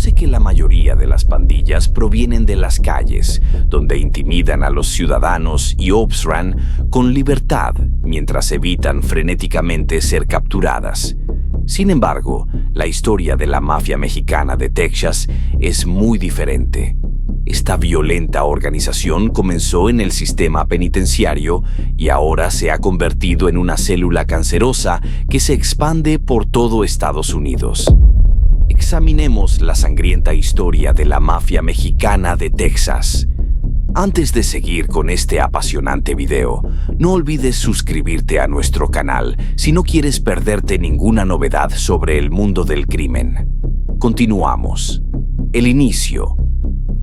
conoce que la mayoría de las pandillas provienen de las calles, donde intimidan a los ciudadanos y obsran con libertad mientras evitan frenéticamente ser capturadas. Sin embargo, la historia de la mafia mexicana de Texas es muy diferente. Esta violenta organización comenzó en el sistema penitenciario y ahora se ha convertido en una célula cancerosa que se expande por todo Estados Unidos. Examinemos la sangrienta historia de la mafia mexicana de Texas. Antes de seguir con este apasionante video, no olvides suscribirte a nuestro canal si no quieres perderte ninguna novedad sobre el mundo del crimen. Continuamos. El inicio.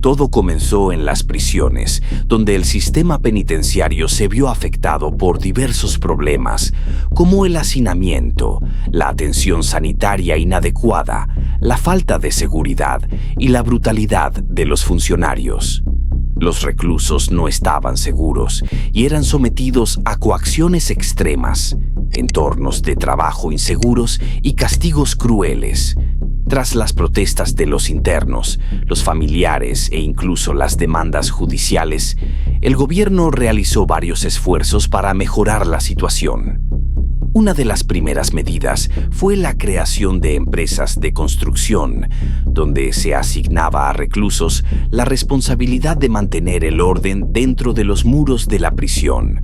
Todo comenzó en las prisiones, donde el sistema penitenciario se vio afectado por diversos problemas, como el hacinamiento, la atención sanitaria inadecuada, la falta de seguridad y la brutalidad de los funcionarios. Los reclusos no estaban seguros y eran sometidos a coacciones extremas, entornos de trabajo inseguros y castigos crueles. Tras las protestas de los internos, los familiares e incluso las demandas judiciales, el gobierno realizó varios esfuerzos para mejorar la situación. Una de las primeras medidas fue la creación de empresas de construcción, donde se asignaba a reclusos la responsabilidad de mantener el orden dentro de los muros de la prisión.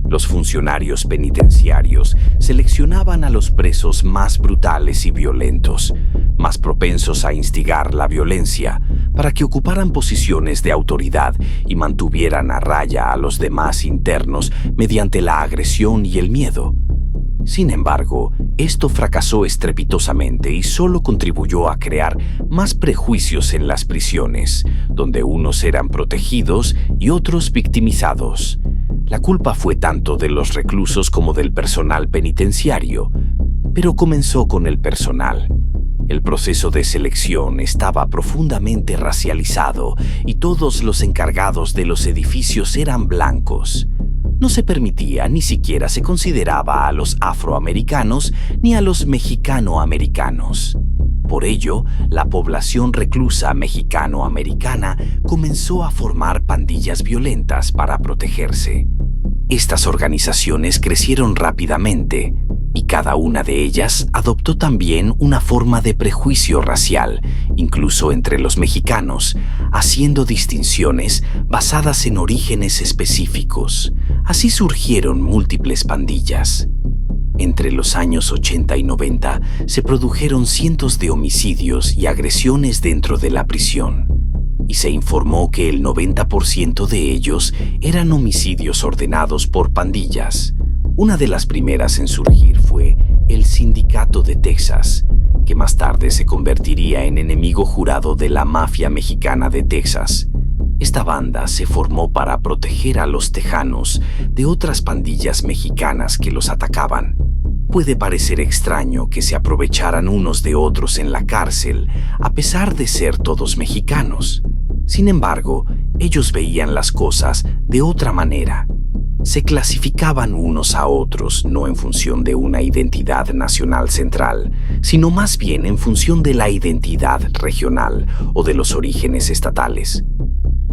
Los funcionarios penitenciarios seleccionaban a los presos más brutales y violentos, más propensos a instigar la violencia, para que ocuparan posiciones de autoridad y mantuvieran a raya a los demás internos mediante la agresión y el miedo. Sin embargo, esto fracasó estrepitosamente y solo contribuyó a crear más prejuicios en las prisiones, donde unos eran protegidos y otros victimizados. La culpa fue tanto de los reclusos como del personal penitenciario, pero comenzó con el personal. El proceso de selección estaba profundamente racializado y todos los encargados de los edificios eran blancos. No se permitía ni siquiera se consideraba a los afroamericanos ni a los mexicanoamericanos. Por ello, la población reclusa mexicano-americana comenzó a formar pandillas violentas para protegerse. Estas organizaciones crecieron rápidamente y cada una de ellas adoptó también una forma de prejuicio racial, incluso entre los mexicanos, haciendo distinciones basadas en orígenes específicos. Así surgieron múltiples pandillas. Entre los años 80 y 90 se produjeron cientos de homicidios y agresiones dentro de la prisión, y se informó que el 90% de ellos eran homicidios ordenados por pandillas. Una de las primeras en surgir fue el Sindicato de Texas, que más tarde se convertiría en enemigo jurado de la mafia mexicana de Texas. Esta banda se formó para proteger a los tejanos de otras pandillas mexicanas que los atacaban. Puede parecer extraño que se aprovecharan unos de otros en la cárcel, a pesar de ser todos mexicanos. Sin embargo, ellos veían las cosas de otra manera. Se clasificaban unos a otros no en función de una identidad nacional central, sino más bien en función de la identidad regional o de los orígenes estatales.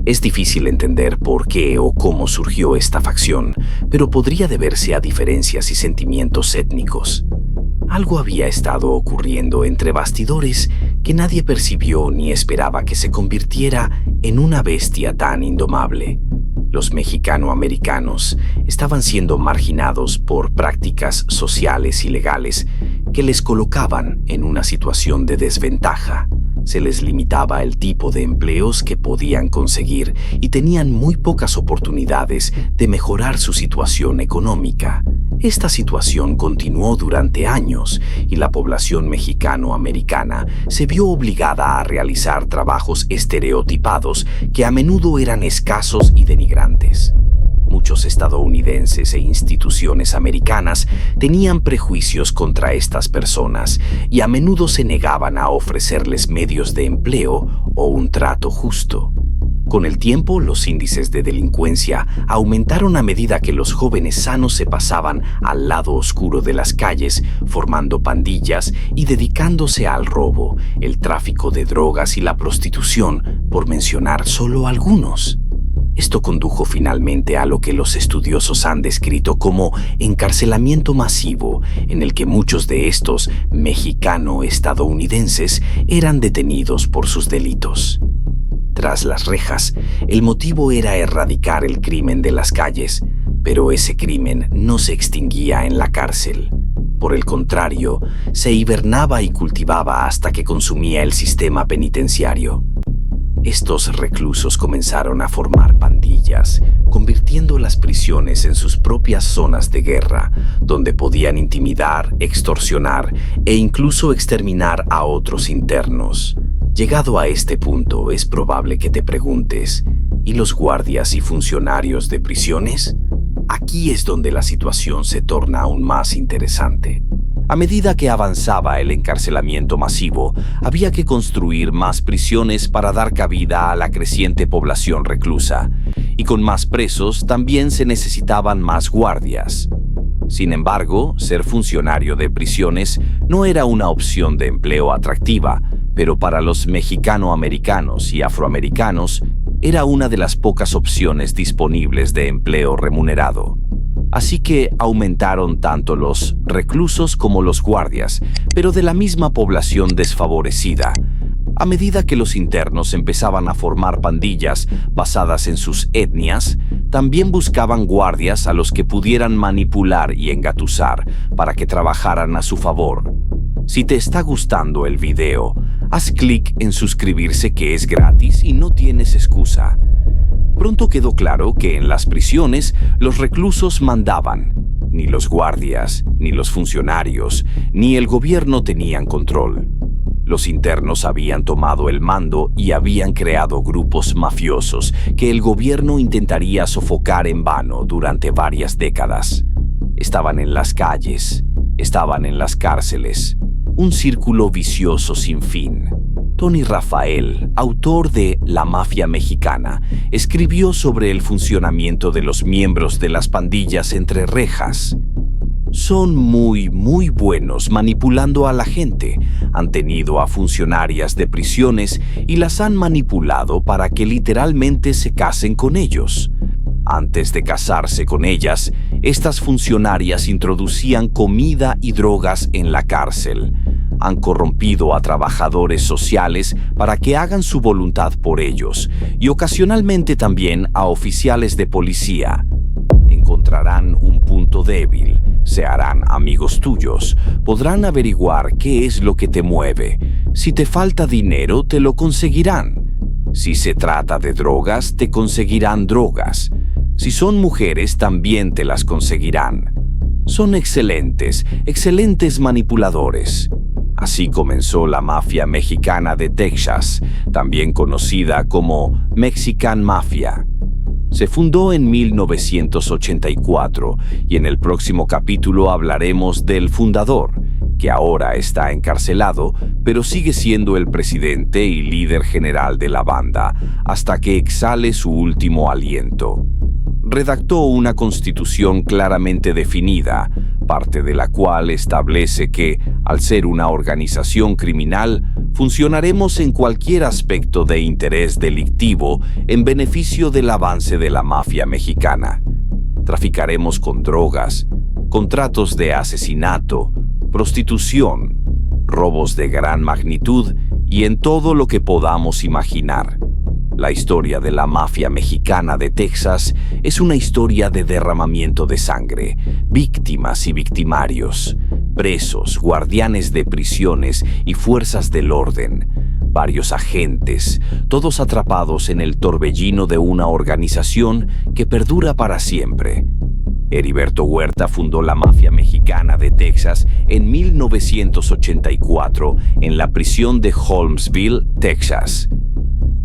Es difícil entender por qué o cómo surgió esta facción, pero podría deberse a diferencias y sentimientos étnicos. Algo había estado ocurriendo entre bastidores que nadie percibió ni esperaba que se convirtiera en una bestia tan indomable. Los mexicanoamericanos estaban siendo marginados por prácticas sociales ilegales que les colocaban en una situación de desventaja. Se les limitaba el tipo de empleos que podían conseguir y tenían muy pocas oportunidades de mejorar su situación económica. Esta situación continuó durante años y la población mexicano-americana se vio obligada a realizar trabajos estereotipados que a menudo eran escasos y denigrantes. Muchos estadounidenses e instituciones americanas tenían prejuicios contra estas personas y a menudo se negaban a ofrecerles medios de empleo o un trato justo. Con el tiempo, los índices de delincuencia aumentaron a medida que los jóvenes sanos se pasaban al lado oscuro de las calles, formando pandillas y dedicándose al robo, el tráfico de drogas y la prostitución, por mencionar solo algunos. Esto condujo finalmente a lo que los estudiosos han descrito como encarcelamiento masivo, en el que muchos de estos mexicano-estadounidenses eran detenidos por sus delitos. Tras las rejas, el motivo era erradicar el crimen de las calles, pero ese crimen no se extinguía en la cárcel. Por el contrario, se hibernaba y cultivaba hasta que consumía el sistema penitenciario. Estos reclusos comenzaron a formar pandillas, convirtiendo las prisiones en sus propias zonas de guerra, donde podían intimidar, extorsionar e incluso exterminar a otros internos. Llegado a este punto, es probable que te preguntes, ¿y los guardias y funcionarios de prisiones? Aquí es donde la situación se torna aún más interesante. A medida que avanzaba el encarcelamiento masivo, había que construir más prisiones para dar cabida a la creciente población reclusa, y con más presos también se necesitaban más guardias. Sin embargo, ser funcionario de prisiones no era una opción de empleo atractiva, pero para los mexicano-americanos y afroamericanos era una de las pocas opciones disponibles de empleo remunerado. Así que aumentaron tanto los reclusos como los guardias, pero de la misma población desfavorecida. A medida que los internos empezaban a formar pandillas basadas en sus etnias, también buscaban guardias a los que pudieran manipular y engatusar para que trabajaran a su favor. Si te está gustando el video, haz clic en suscribirse, que es gratis y no tienes excusa. Pronto quedó claro que en las prisiones los reclusos mandaban. Ni los guardias, ni los funcionarios, ni el gobierno tenían control. Los internos habían tomado el mando y habían creado grupos mafiosos que el gobierno intentaría sofocar en vano durante varias décadas. Estaban en las calles, estaban en las cárceles. Un círculo vicioso sin fin. Tony Rafael, autor de La Mafia Mexicana, escribió sobre el funcionamiento de los miembros de las pandillas entre rejas. Son muy buenos manipulando a la gente. Han tenido a funcionarias de prisiones y las han manipulado para que literalmente se casen con ellos. Antes de casarse con ellas, estas funcionarias introducían comida y drogas en la cárcel. Han corrompido a trabajadores sociales para que hagan su voluntad por ellos, y ocasionalmente también a oficiales de policía. Encontrarán un punto débil, se harán amigos tuyos, podrán averiguar qué es lo que te mueve. Si te falta dinero, te lo conseguirán. Si se trata de drogas, te conseguirán drogas. Si son mujeres, también te las conseguirán. Son excelentes manipuladores. Así comenzó la mafia mexicana de Texas, también conocida como Mexican Mafia. Se fundó en 1984 y en el próximo capítulo hablaremos del fundador, que ahora está encarcelado, pero sigue siendo el presidente y líder general de la banda hasta que exhale su último aliento. Redactó una constitución claramente definida, parte de la cual establece que, al ser una organización criminal, funcionaremos en cualquier aspecto de interés delictivo en beneficio del avance de la mafia mexicana. Traficaremos con drogas, contratos de asesinato, prostitución, robos de gran magnitud y en todo lo que podamos imaginar. La historia de la mafia mexicana de Texas es una historia de derramamiento de sangre, víctimas y victimarios, presos, guardianes de prisiones y fuerzas del orden, varios agentes, todos atrapados en el torbellino de una organización que perdura para siempre. Heriberto Huerta fundó la mafia mexicana de Texas en 1984 en la prisión de Holmesville, Texas.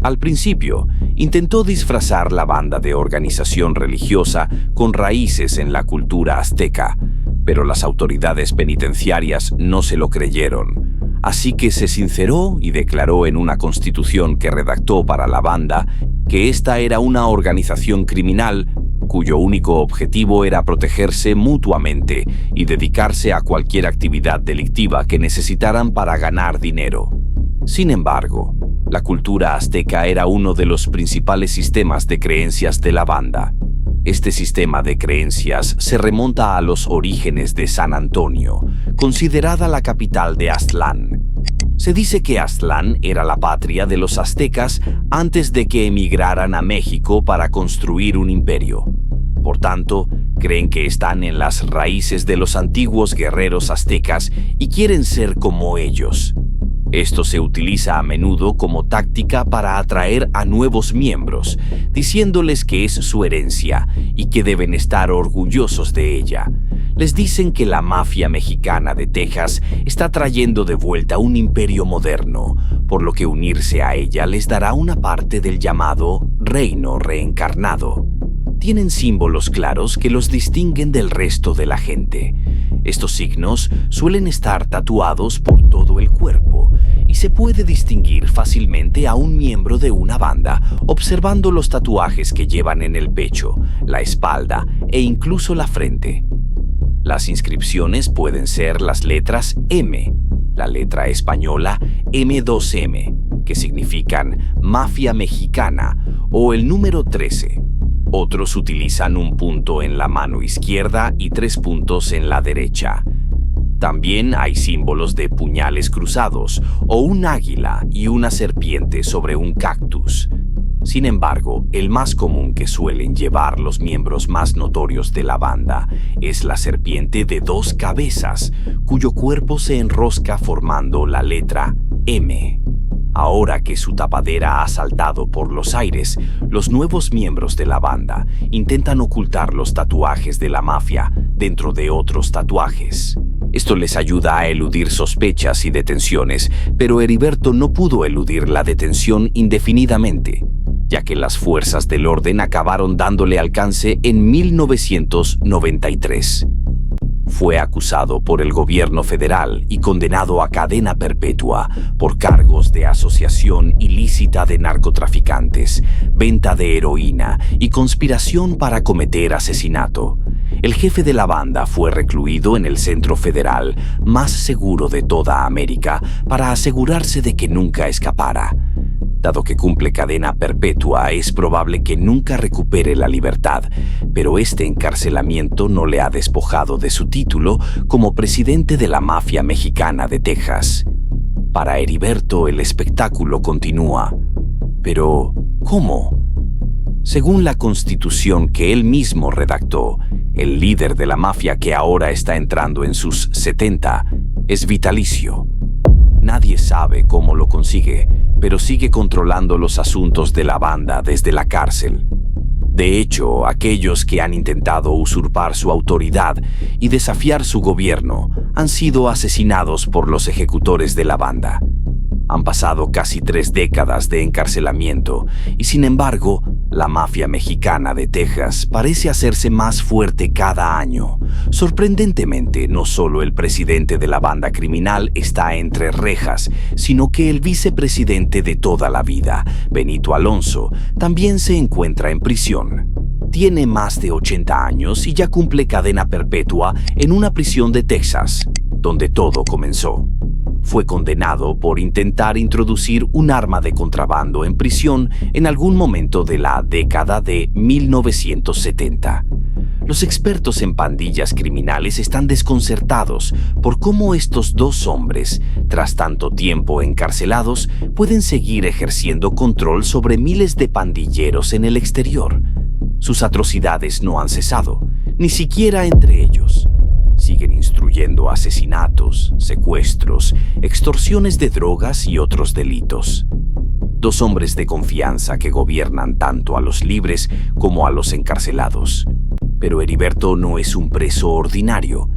Al principio, intentó disfrazar la banda de organización religiosa con raíces en la cultura azteca, pero las autoridades penitenciarias no se lo creyeron. Así que se sinceró y declaró en una constitución que redactó para la banda que esta era una organización criminal cuyo único objetivo era protegerse mutuamente y dedicarse a cualquier actividad delictiva que necesitaran para ganar dinero. Sin embargo, la cultura azteca era uno de los principales sistemas de creencias de la banda. Este sistema de creencias se remonta a los orígenes de San Antonio, considerada la capital de Aztlán. Se dice que Aztlán era la patria de los aztecas antes de que emigraran a México para construir un imperio. Por tanto, creen que están en las raíces de los antiguos guerreros aztecas y quieren ser como ellos. Esto se utiliza a menudo como táctica para atraer a nuevos miembros, diciéndoles que es su herencia y que deben estar orgullosos de ella. Les dicen que la mafia mexicana de Texas está trayendo de vuelta un imperio moderno, por lo que unirse a ella les dará una parte del llamado reino reencarnado. Tienen símbolos claros que los distinguen del resto de la gente. Estos signos suelen estar tatuados por todo el cuerpo y se puede distinguir fácilmente a un miembro de una banda observando los tatuajes que llevan en el pecho, la espalda e incluso la frente. Las inscripciones pueden ser las letras M, la letra española M2M, que significan Mafia Mexicana, o el número 13. Otros utilizan un punto en la mano izquierda y 3 puntos en la derecha. También hay símbolos de puñales cruzados o un águila y una serpiente sobre un cactus. Sin embargo, el más común que suelen llevar los miembros más notorios de la banda es la serpiente de 2 cabezas, cuyo cuerpo se enrosca formando la letra M. Ahora que su tapadera ha saltado por los aires, los nuevos miembros de la banda intentan ocultar los tatuajes de la mafia dentro de otros tatuajes. Esto les ayuda a eludir sospechas y detenciones, pero Heriberto no pudo eludir la detención indefinidamente, ya que las fuerzas del orden acabaron dándole alcance en 1993. Fue acusado por el gobierno federal y condenado a cadena perpetua por cargos de asociación ilícita de narcotraficantes, venta de heroína y conspiración para cometer asesinato. El jefe de la banda fue recluido en el centro federal más seguro de toda América para asegurarse de que nunca escapara. Dado que cumple cadena perpetua, es probable que nunca recupere la libertad, pero este encarcelamiento no le ha despojado de su título como presidente de la mafia mexicana de Texas. Para Heriberto, el espectáculo continúa. Pero, ¿cómo? Según la constitución que él mismo redactó, el líder de la mafia, que ahora está entrando en sus 70, es vitalicio. Nadie sabe cómo lo consigue, pero sigue controlando los asuntos de la banda desde la cárcel. De hecho, aquellos que han intentado usurpar su autoridad y desafiar su gobierno han sido asesinados por los ejecutores de la banda. Han pasado casi 3 décadas de encarcelamiento y, sin embargo, la mafia mexicana de Texas parece hacerse más fuerte cada año. Sorprendentemente, no solo el presidente de la banda criminal está entre rejas, sino que el vicepresidente de toda la vida, Benito Alonso, también se encuentra en prisión. Tiene más de 80 años y ya cumple cadena perpetua en una prisión de Texas, donde todo comenzó. Fue condenado por intentar introducir un arma de contrabando en prisión en algún momento de la década de 1970. Los expertos en pandillas criminales están desconcertados por cómo estos 2 hombres, tras tanto tiempo encarcelados, pueden seguir ejerciendo control sobre miles de pandilleros en el exterior. Sus atrocidades no han cesado, ni siquiera entre ellos. Siguen instruyendo asesinatos, secuestros, extorsiones de drogas y otros delitos. 2 hombres de confianza que gobiernan tanto a los libres como a los encarcelados. Pero Heriberto no es un preso ordinario.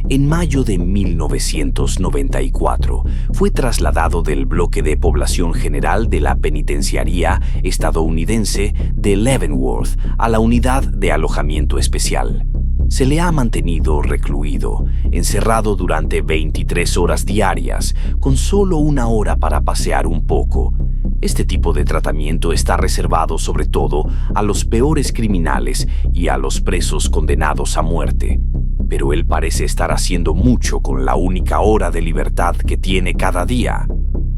En mayo de 1994 fue trasladado del bloque de población general de la penitenciaría estadounidense de Leavenworth a la unidad de alojamiento especial. Se le ha mantenido recluido, encerrado durante 23 horas diarias, con solo 1 hora para pasear un poco. Este tipo de tratamiento está reservado sobre todo a los peores criminales y a los presos condenados a muerte. Pero él parece estar haciendo mucho con la única hora de libertad que tiene cada día.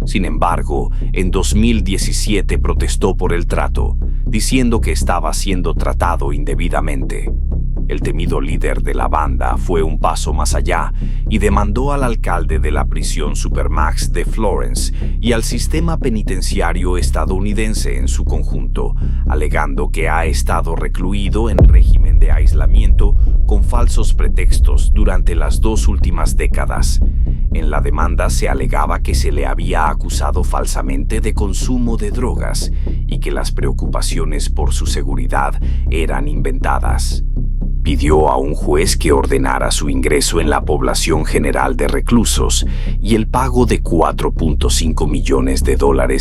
Sin embargo, en 2017 protestó por el trato, diciendo que estaba siendo tratado indebidamente. El temido líder de la banda fue un paso más allá y demandó al alcalde de la prisión Supermax de Florence y al sistema penitenciario estadounidense en su conjunto, alegando que ha estado recluido en régimen de aislamiento con falsos pretextos durante las 2 últimas décadas. En la demanda se alegaba que se le había acusado falsamente de consumo de drogas y que las preocupaciones por su seguridad eran inventadas. Pidió a un juez que ordenara su ingreso en la población general de reclusos y el pago de $4.5 millones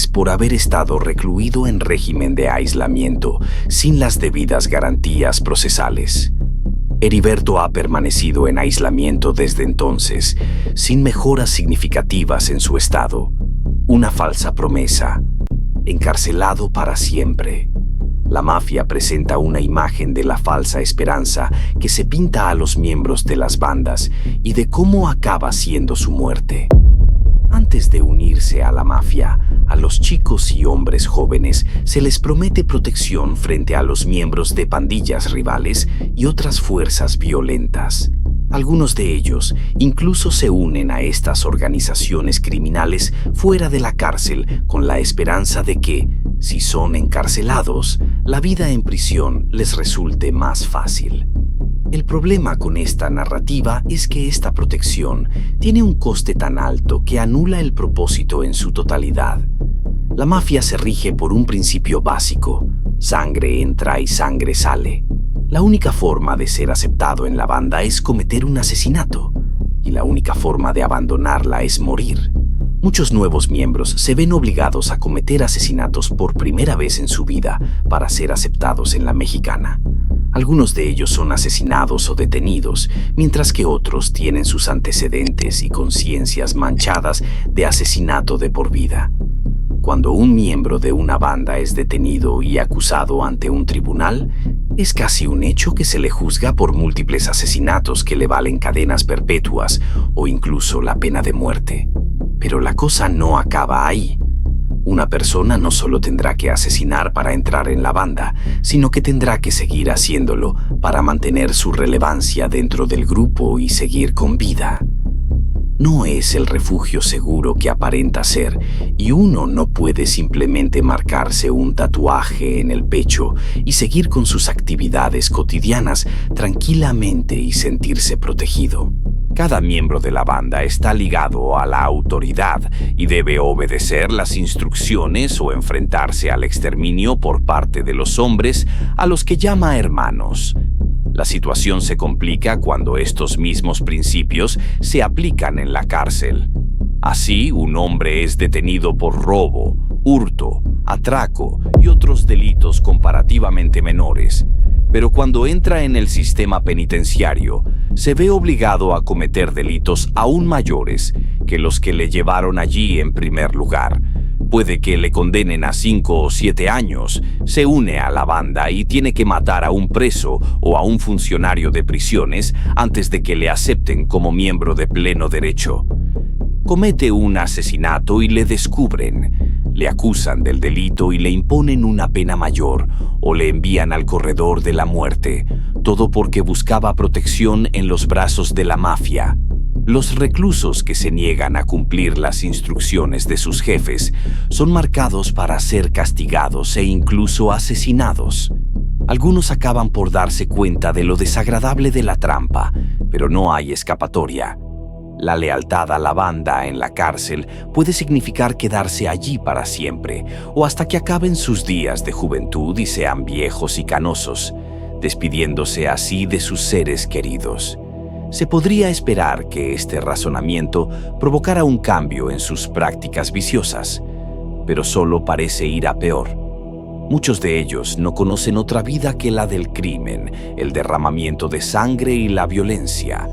por haber estado recluido en régimen de aislamiento sin las debidas garantías procesales. Heriberto ha permanecido en aislamiento desde entonces, sin mejoras significativas en su estado. Una falsa promesa. Encarcelado para siempre. La mafia presenta una imagen de la falsa esperanza que se pinta a los miembros de las bandas y de cómo acaba siendo su muerte. Antes de unirse a la mafia, a los chicos y hombres jóvenes se les promete protección frente a los miembros de pandillas rivales y otras fuerzas violentas. Algunos de ellos incluso se unen a estas organizaciones criminales fuera de la cárcel con la esperanza de que, si son encarcelados, la vida en prisión les resulte más fácil. El problema con esta narrativa es que esta protección tiene un coste tan alto que anula el propósito en su totalidad. La mafia se rige por un principio básico: sangre entra y sangre sale. La única forma de ser aceptado en la banda es cometer un asesinato, y la única forma de abandonarla es morir. Muchos nuevos miembros se ven obligados a cometer asesinatos por primera vez en su vida para ser aceptados en la mexicana. Algunos de ellos son asesinados o detenidos, mientras que otros tienen sus antecedentes y conciencias manchadas de asesinato de por vida. Cuando un miembro de una banda es detenido y acusado ante un tribunal, es casi un hecho que se le juzga por múltiples asesinatos que le valen cadenas perpetuas o incluso la pena de muerte. Pero la cosa no acaba ahí. Una persona no solo tendrá que asesinar para entrar en la banda, sino que tendrá que seguir haciéndolo para mantener su relevancia dentro del grupo y seguir con vida. No es el refugio seguro que aparenta ser, y uno no puede simplemente marcarse un tatuaje en el pecho y seguir con sus actividades cotidianas tranquilamente y sentirse protegido. Cada miembro de la banda está ligado a la autoridad y debe obedecer las instrucciones o enfrentarse al exterminio por parte de los hombres a los que llama hermanos. La situación se complica cuando estos mismos principios se aplican en la cárcel. Así, un hombre es detenido por robo, hurto, atraco y otros delitos comparativamente menores. Pero cuando entra en el sistema penitenciario, se ve obligado a cometer delitos aún mayores que los que le llevaron allí en primer lugar. Puede que le condenen a 5 o 7 años, se une a la banda y tiene que matar a un preso o a un funcionario de prisiones antes de que le acepten como miembro de pleno derecho. Comete un asesinato y le descubren. Le acusan del delito y le imponen una pena mayor o le envían al corredor de la muerte, todo porque buscaba protección en los brazos de la mafia. Los reclusos que se niegan a cumplir las instrucciones de sus jefes son marcados para ser castigados e incluso asesinados. Algunos acaban por darse cuenta de lo desagradable de la trampa, pero no hay escapatoria. La lealtad a la banda en la cárcel puede significar quedarse allí para siempre, o hasta que acaben sus días de juventud y sean viejos y canosos, despidiéndose así de sus seres queridos. Se podría esperar que este razonamiento provocara un cambio en sus prácticas viciosas, pero solo parece ir a peor. Muchos de ellos no conocen otra vida que la del crimen, el derramamiento de sangre y la violencia.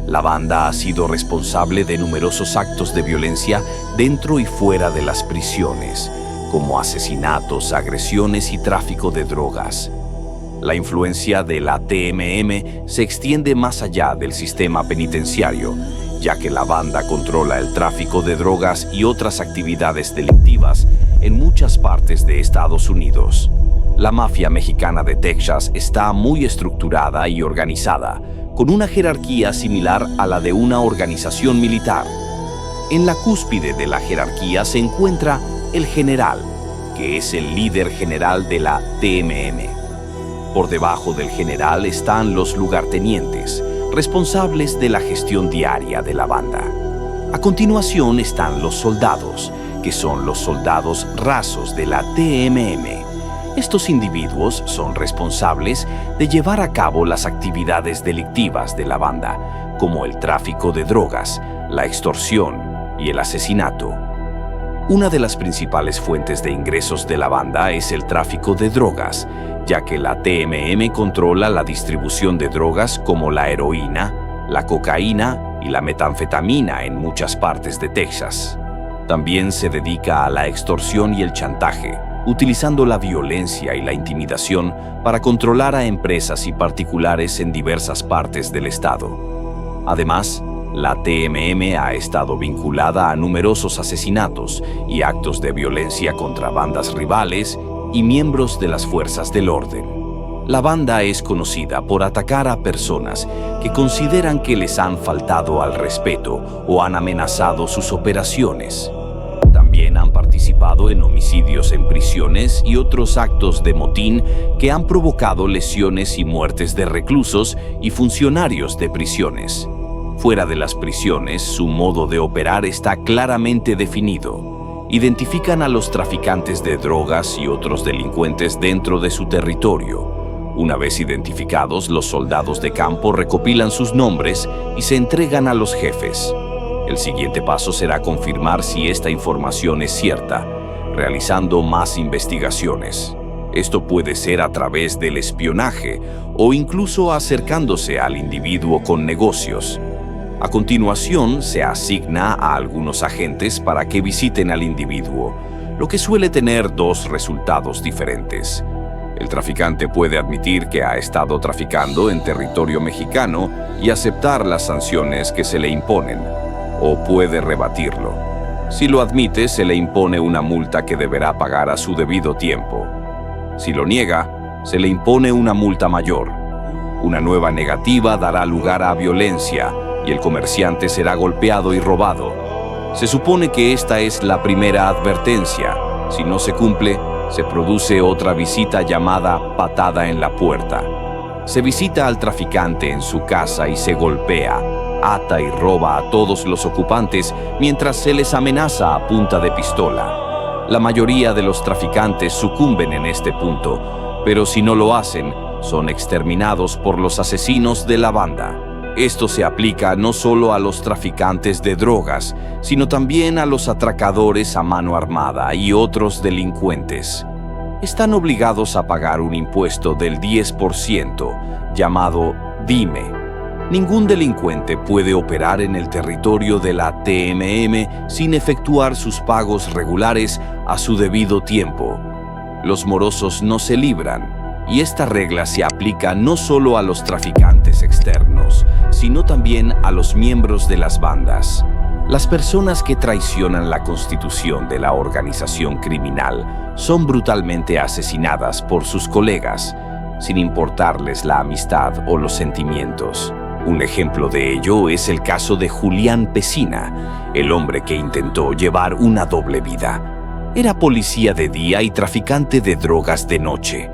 La banda ha sido responsable de numerosos actos de violencia dentro y fuera de las prisiones, como asesinatos, agresiones y tráfico de drogas. La influencia de la TMM se extiende más allá del sistema penitenciario, ya que la banda controla el tráfico de drogas y otras actividades delictivas en muchas partes de Estados Unidos. La mafia mexicana de Texas está muy estructurada y organizada, con una jerarquía similar a la de una organización militar. En la cúspide de la jerarquía se encuentra el general, que es el líder general de la TMM. Por debajo del general están los lugartenientes, responsables de la gestión diaria de la banda. A continuación están los soldados, que son los soldados rasos de la TMM. Estos individuos son responsables de llevar a cabo las actividades delictivas de la banda, como el tráfico de drogas, la extorsión y el asesinato. Una de las principales fuentes de ingresos de la banda es el tráfico de drogas, ya que la TMM controla la distribución de drogas como la heroína, la cocaína y la metanfetamina en muchas partes de Texas. También se dedica a la extorsión y el chantaje, utilizando la violencia y la intimidación para controlar a empresas y particulares en diversas partes del estado. Además, la TMM ha estado vinculada a numerosos asesinatos y actos de violencia contra bandas rivales y miembros de las fuerzas del orden. La banda es conocida por atacar a personas que consideran que les han faltado al respeto o han amenazado sus operaciones. También han participado en homicidios en prisiones y otros actos de motín que han provocado lesiones y muertes de reclusos y funcionarios de prisiones. Fuera de las prisiones, su modo de operar está claramente definido. Identifican a los traficantes de drogas y otros delincuentes dentro de su territorio. Una vez identificados, los soldados de campo recopilan sus nombres y se entregan a los jefes. El siguiente paso será confirmar si esta información es cierta, realizando más investigaciones. Esto puede ser a través del espionaje o incluso acercándose al individuo con negocios. A continuación, se asigna a algunos agentes para que visiten al individuo, lo que suele tener dos resultados diferentes. El traficante puede admitir que ha estado traficando en territorio mexicano y aceptar las sanciones que se le imponen, o puede rebatirlo. Si lo admite, se le impone una multa que deberá pagar a su debido tiempo. Si lo niega, se le impone una multa mayor. Una nueva negativa dará lugar a violencia y el comerciante será golpeado y robado. Se supone que esta es la primera advertencia. Si no se cumple, se produce otra visita llamada patada en la puerta. Se visita al traficante en su casa y se golpea, ata y roba a todos los ocupantes mientras se les amenaza a punta de pistola. La mayoría de los traficantes sucumben en este punto, pero si no lo hacen, son exterminados por los asesinos de la banda. Esto se aplica no solo a los traficantes de drogas, sino también a los atracadores a mano armada y otros delincuentes. Están obligados a pagar un impuesto del 10%, llamado DIME. Ningún delincuente puede operar en el territorio de la TMM sin efectuar sus pagos regulares a su debido tiempo. Los morosos no se libran. Y esta regla se aplica no solo a los traficantes externos, sino también a los miembros de las bandas. Las personas que traicionan la constitución de la organización criminal son brutalmente asesinadas por sus colegas, sin importarles la amistad o los sentimientos. Un ejemplo de ello es el caso de Julián Pesina, el hombre que intentó llevar una doble vida. Era policía de día y traficante de drogas de noche.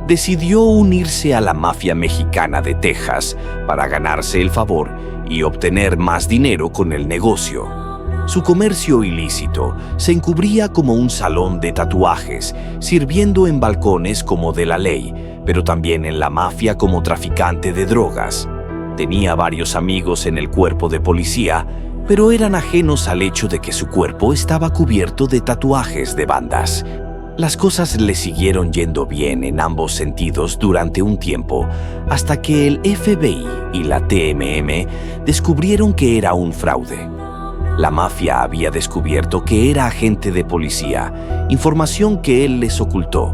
Decidió unirse a la mafia mexicana de Texas para ganarse el favor y obtener más dinero con el negocio. Su comercio ilícito se encubría como un salón de tatuajes, sirviendo en balcones como de la ley, pero también en la mafia como traficante de drogas. Tenía varios amigos en el cuerpo de policía, pero eran ajenos al hecho de que su cuerpo estaba cubierto de tatuajes de bandas. Las cosas le siguieron yendo bien en ambos sentidos durante un tiempo, hasta que el FBI y la TMM descubrieron que era un fraude. La mafia había descubierto que era agente de policía, información que él les ocultó.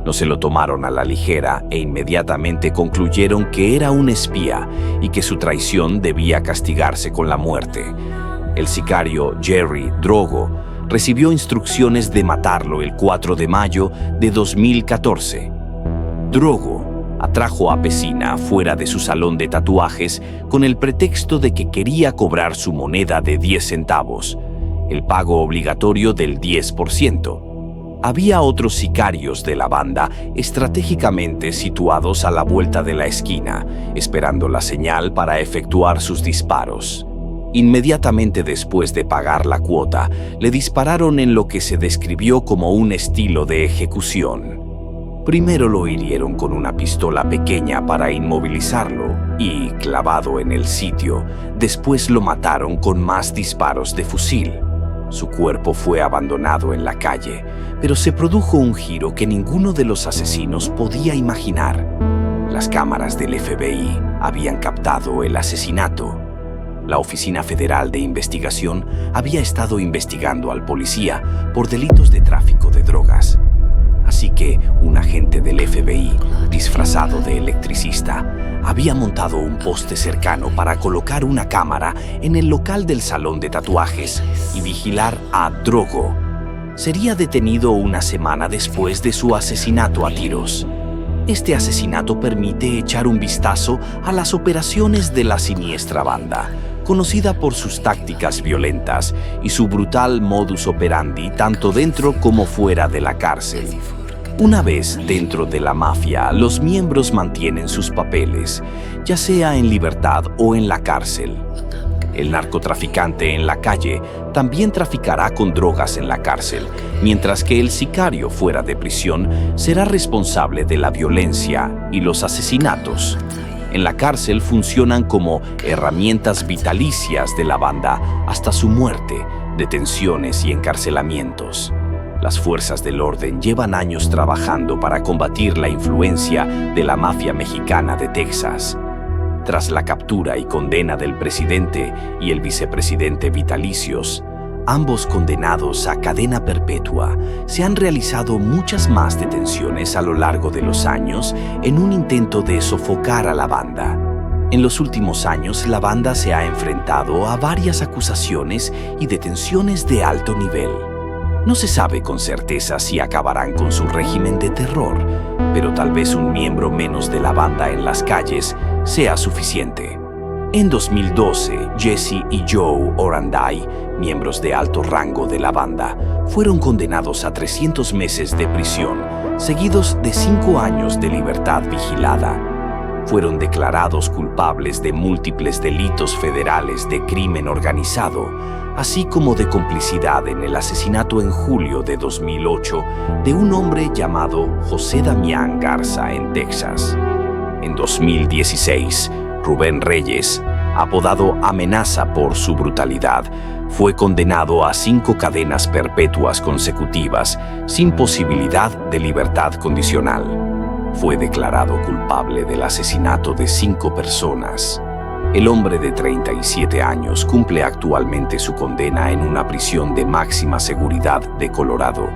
No se lo tomaron a la ligera e inmediatamente concluyeron que era un espía y que su traición debía castigarse con la muerte. El sicario Jerry Drogo recibió instrucciones de matarlo el 4 de mayo de 2014. Drogo atrajo a Pesina fuera de su salón de tatuajes con el pretexto de que quería cobrar su moneda de 10 centavos, el pago obligatorio del 10%. Había otros sicarios de la banda estratégicamente situados a la vuelta de la esquina, esperando la señal para efectuar sus disparos. Inmediatamente después de pagar la cuota, le dispararon en lo que se describió como un estilo de ejecución. Primero lo hirieron con una pistola pequeña para inmovilizarlo y, clavado en el sitio, después lo mataron con más disparos de fusil. Su cuerpo fue abandonado en la calle, pero se produjo un giro que ninguno de los asesinos podía imaginar. Las cámaras del FBI habían captado el asesinato. La Oficina Federal de Investigación había estado investigando al policía por delitos de tráfico de drogas. Así que un agente del FBI, disfrazado de electricista, había montado un poste cercano para colocar una cámara en el local del salón de tatuajes y vigilar a Drogo. Sería detenido una semana después de su asesinato a tiros. Este asesinato permite echar un vistazo a las operaciones de la siniestra banda, conocida por sus tácticas violentas y su brutal modus operandi tanto dentro como fuera de la cárcel. Una vez dentro de la mafia, los miembros mantienen sus papeles, ya sea en libertad o en la cárcel. El narcotraficante en la calle también traficará con drogas en la cárcel, mientras que el sicario fuera de prisión será responsable de la violencia y los asesinatos. En la cárcel funcionan como herramientas vitalicias de la banda hasta su muerte, detenciones y encarcelamientos. Las fuerzas del orden llevan años trabajando para combatir la influencia de la mafia mexicana de Texas. Tras la captura y condena del presidente y el vicepresidente vitalicios, ambos condenados a cadena perpetua, se han realizado muchas más detenciones a lo largo de los años en un intento de sofocar a la banda. En los últimos años, la banda se ha enfrentado a varias acusaciones y detenciones de alto nivel. No se sabe con certeza si acabarán con su régimen de terror, pero tal vez un miembro menos de la banda en las calles sea suficiente. En 2012, Jesse y Joe Oranday, miembros de alto rango de la banda, fueron condenados a 300 meses de prisión, seguidos de 5 años de libertad vigilada. Fueron declarados culpables de múltiples delitos federales de crimen organizado, así como de complicidad en el asesinato en julio de 2008 de un hombre llamado José Damián Garza en Texas. En 2016, Rubén Reyes, apodado Amenaza por su brutalidad, fue condenado a 5 cadenas perpetuas consecutivas sin posibilidad de libertad condicional. Fue declarado culpable del asesinato de 5 personas. El hombre de 37 años cumple actualmente su condena en una prisión de máxima seguridad de Colorado,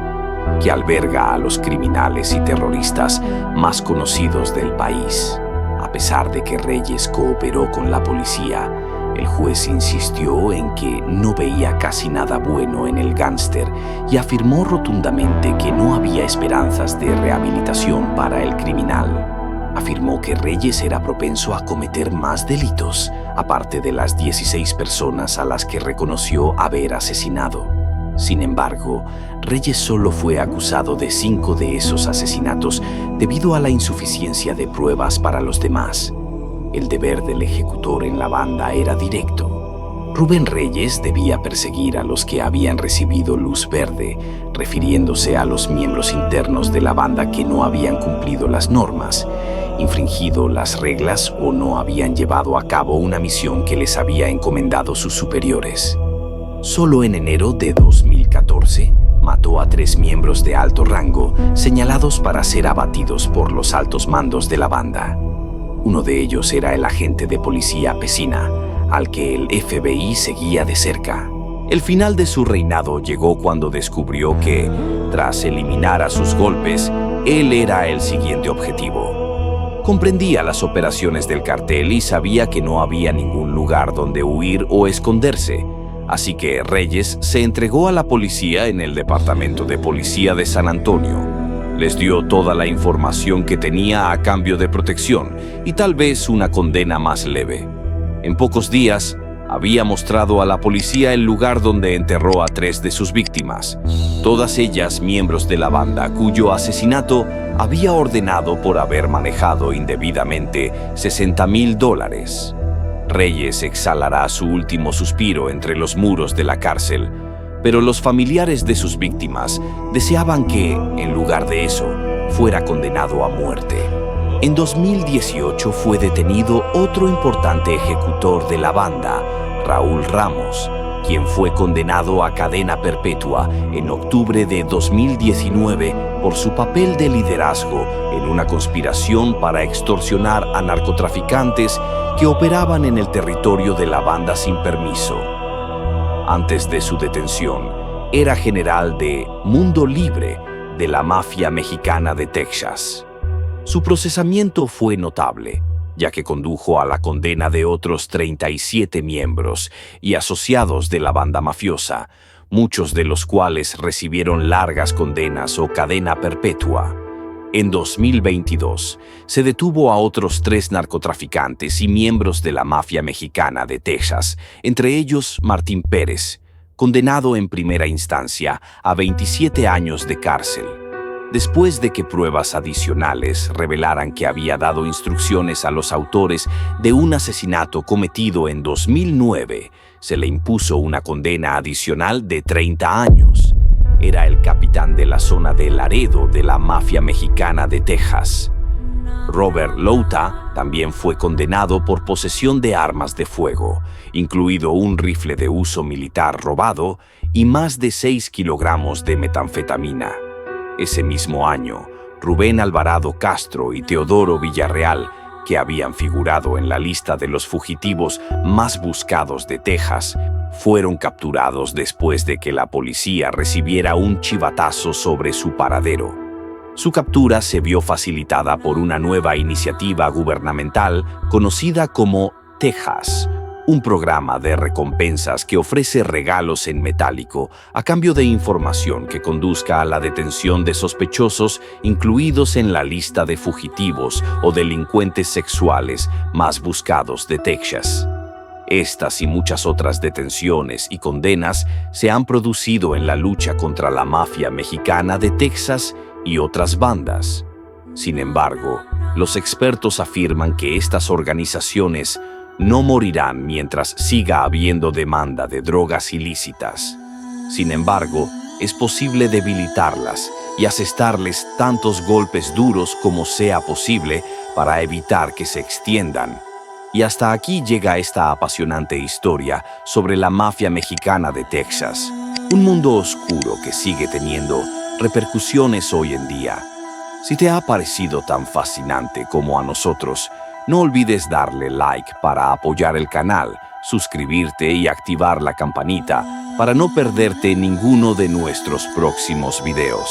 que alberga a los criminales y terroristas más conocidos del país. A pesar de que Reyes cooperó con la policía, el juez insistió en que no veía casi nada bueno en el gángster y afirmó rotundamente que no había esperanzas de rehabilitación para el criminal. Afirmó que Reyes era propenso a cometer más delitos, aparte de las 16 personas a las que reconoció haber asesinado. Sin embargo, Reyes solo fue acusado de 5 de esos asesinatos debido a la insuficiencia de pruebas para los demás. El deber del ejecutor en la banda era directo. Rubén Reyes debía perseguir a los que habían recibido luz verde, refiriéndose a los miembros internos de la banda que no habían cumplido las normas, infringido las reglas o no habían llevado a cabo una misión que les había encomendado sus superiores. Solo en enero de 2014, mató a 3 miembros de alto rango señalados para ser abatidos por los altos mandos de la banda. Uno de ellos era el agente de policía Pesina, al que el FBI seguía de cerca. El final de su reinado llegó cuando descubrió que, tras eliminar a sus golpes, él era el siguiente objetivo. Comprendía las operaciones del cartel y sabía que no había ningún lugar donde huir o esconderse. Así que Reyes se entregó a la policía en el Departamento de Policía de San Antonio. Les dio toda la información que tenía a cambio de protección y tal vez una condena más leve. En pocos días, había mostrado a la policía el lugar donde enterró a 3 de sus víctimas, todas ellas miembros de la banda cuyo asesinato había ordenado por haber manejado indebidamente $60,000. Reyes exhalará su último suspiro entre los muros de la cárcel, pero los familiares de sus víctimas deseaban que, en lugar de eso, fuera condenado a muerte. En 2018 fue detenido otro importante ejecutor de la banda, Raúl Ramos, quien fue condenado a cadena perpetua en octubre de 2019 por su papel de liderazgo en una conspiración para extorsionar a narcotraficantes que operaban en el territorio de la banda sin permiso. Antes de su detención, era general de Mundo Libre de la mafia mexicana de Texas. Su procesamiento fue notable, ya que condujo a la condena de otros 37 miembros y asociados de la banda mafiosa, muchos de los cuales recibieron largas condenas o cadena perpetua. En 2022, se detuvo a otros 3 narcotraficantes y miembros de la mafia mexicana de Texas, entre ellos Martín Pérez, condenado en primera instancia a 27 años de cárcel. Después de que pruebas adicionales revelaran que había dado instrucciones a los autores de un asesinato cometido en 2009, se le impuso una condena adicional de 30 años. Era el capitán de la zona de Laredo de la mafia mexicana de Texas. Robert Louta también fue condenado por posesión de armas de fuego, incluido un rifle de uso militar robado y más de 6 kilogramos de metanfetamina. Ese mismo año, Rubén Alvarado Castro y Teodoro Villarreal, que habían figurado en la lista de los fugitivos más buscados de Texas, fueron capturados después de que la policía recibiera un chivatazo sobre su paradero. Su captura se vio facilitada por una nueva iniciativa gubernamental conocida como Texas, un programa de recompensas que ofrece regalos en metálico a cambio de información que conduzca a la detención de sospechosos incluidos en la lista de fugitivos o delincuentes sexuales más buscados de Texas. Estas y muchas otras detenciones y condenas se han producido en la lucha contra la mafia mexicana de Texas y otras bandas. Sin embargo, los expertos afirman que estas organizaciones no morirán mientras siga habiendo demanda de drogas ilícitas. Sin embargo, es posible debilitarlas y asestarles tantos golpes duros como sea posible para evitar que se extiendan. Y hasta aquí llega esta apasionante historia sobre la mafia mexicana de Texas, un mundo oscuro que sigue teniendo repercusiones hoy en día. Si te ha parecido tan fascinante como a nosotros, no olvides darle like para apoyar el canal, suscribirte y activar la campanita para no perderte ninguno de nuestros próximos videos.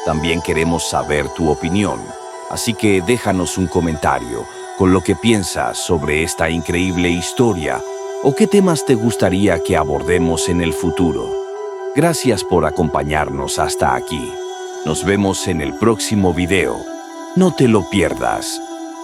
También queremos saber tu opinión, así que déjanos un comentario con lo que piensas sobre esta increíble historia o qué temas te gustaría que abordemos en el futuro. Gracias por acompañarnos hasta aquí. Nos vemos en el próximo video. No te lo pierdas.